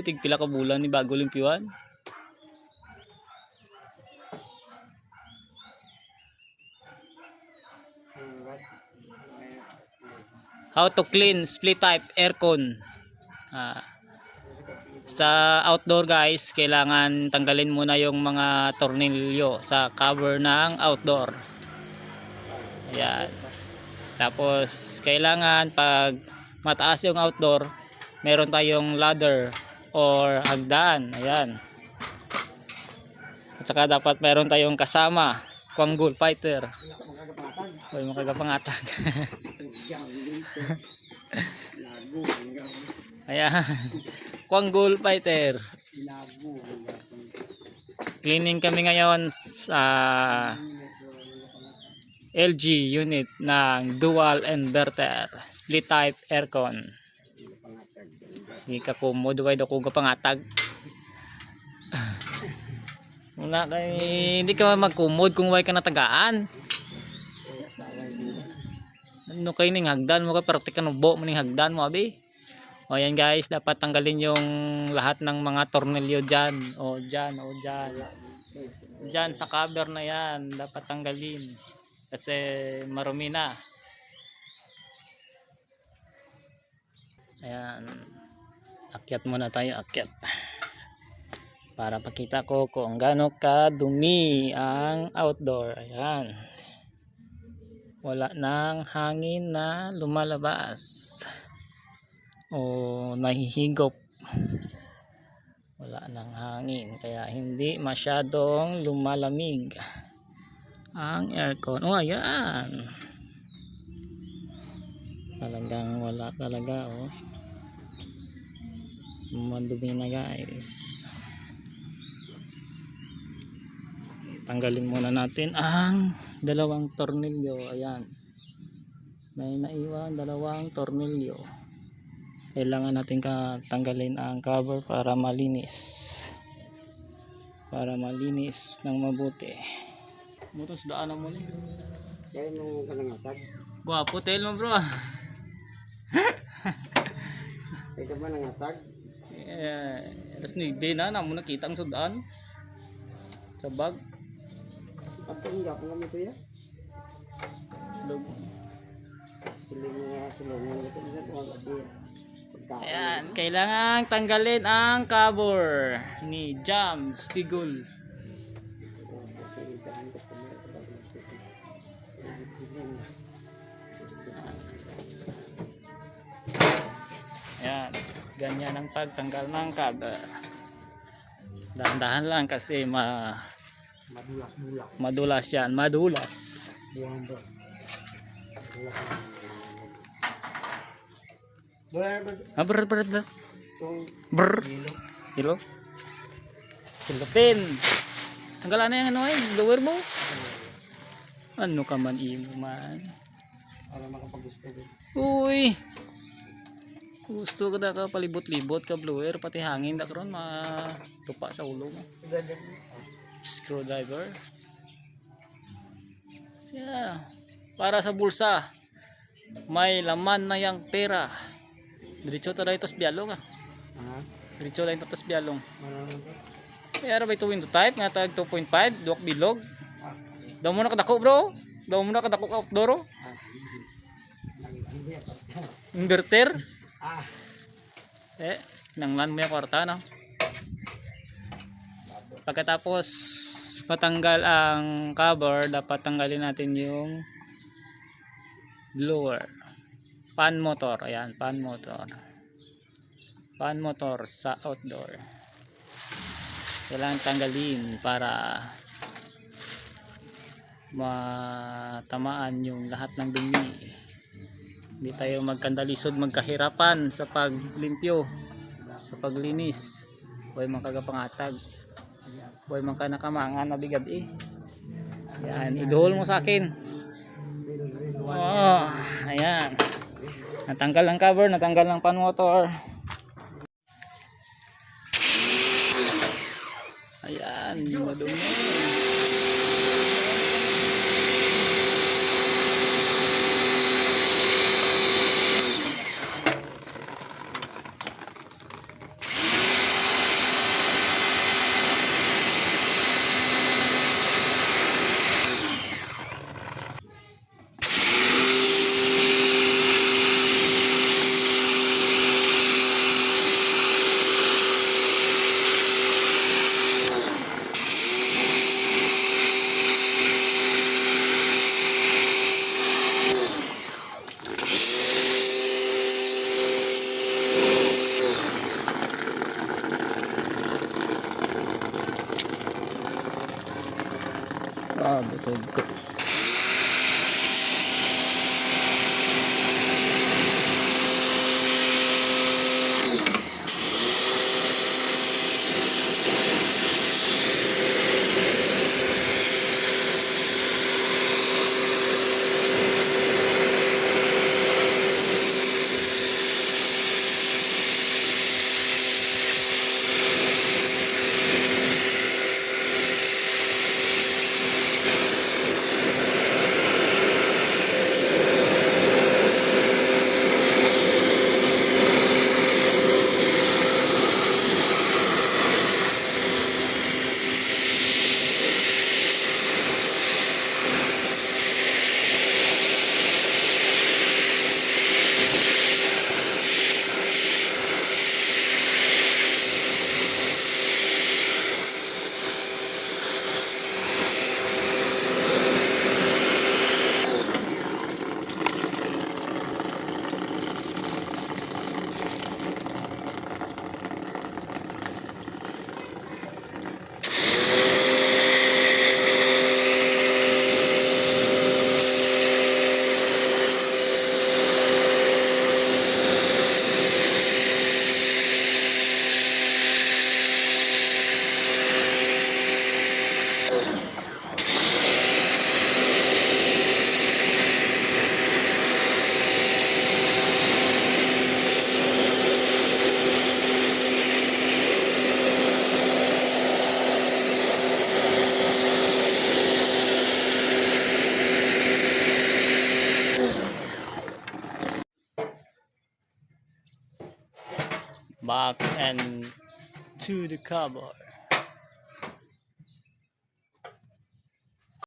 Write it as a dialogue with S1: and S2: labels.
S1: Tigpila ka bulan ni bago limpyuan. How to clean split type aircon. Sa outdoor guys, kailangan tanggalin muna yung mga tornilyo sa cover ng outdoor. Ayan. Tapos kailangan pag mataas yung outdoor, meron tayong ladder or hagdan. Ayan. At saka dapat meron tayong kasama, Quangle fighter. Huwag makagapangatag. Ayan. Quangle fighter. Cleaning kami ngayon sa LG unit ng dual inverter split type aircon. Sige ka po mo duway do ko pangatag. Wala kay hindi ka magkumod kung way ka natagaan. Ano kay ning hagdan mo ka parte ka no bo maning hagdan mo abi. O yan guys, dapat tanggalin yung lahat ng mga tornilyo dyan. O dyan, o dyan. Dyan sa cover na yan, dapat tanggalin. Kasi marumi na. Ayan. Akyat muna tayo, akyat. Para pakita ko kung gaano kadumi ang outdoor. Ayan. Wala nang hangin na lumalabas. O nahihigop, wala nang hangin kaya hindi masyadong lumalamig ang aircon. Oh ayan, talagang wala talaga. Oh, madumi na guys. Tanggalin muna natin ang dalawang tornilyo. Ayan, may naiwan dalawang tornilyo. Kailangan natin tanggalin ang cover para malinis. Para malinis ng mabuti. Mutos daan mo ni.
S2: Kaya mo ka nangatag.
S1: Gwapo tel mo bro.
S2: Kaya ka ba nangatag?
S1: Alas 9 na namo nakita ang sudan. Sa bag.
S2: Atong gapon kami to ya.
S1: Log.
S2: Sulong ito isa to ang
S1: Ayan, kailangan tanggalin ang cover ni Jam Stigul. Ayan, ganyan ang pagtanggal ng cover. Dahan-dahan lang kasi madulas yan, madulas. Ber. Hilo. Silupin. Tanggalan na yung ano lower mo. Ano ka man imo man.
S2: Para makapag-gusto ko.
S1: Uy. Gusto ko da ka palibot-libot ka blower pati hangin da karon matupa sa ulo mo. Screwdriver. Siya. Para sa bulsa. May laman na yang pera. Diretso ta dito sa bialong Diretso lang ito sa bialong. Kaya ba ito window type nga tag 2.5 duwak bilog. Daw mo na kadako bro. Daw mo na kadako outdoor. Inverter. Nanglan mo yung kwarta no. Pagkatapos matanggal ang cover, dapat tanggalin natin yung blower. Fan motor, ayan, fan motor. Fan motor sa outdoor. Kailangan tanggalin para matamaan yung lahat ng dumi. Hindi tayo magkandalisod, magkahirapan sa paglimpyo, sa paglinis. Huwag makagapangatag. Huwag makanakamanga na bigad eh. Yan, idol mo sa akin. Oh, ayan. Natanggal ang cover, natanggal ang fan motor. Ayan, madumi. Tugtog. Back and to the cover.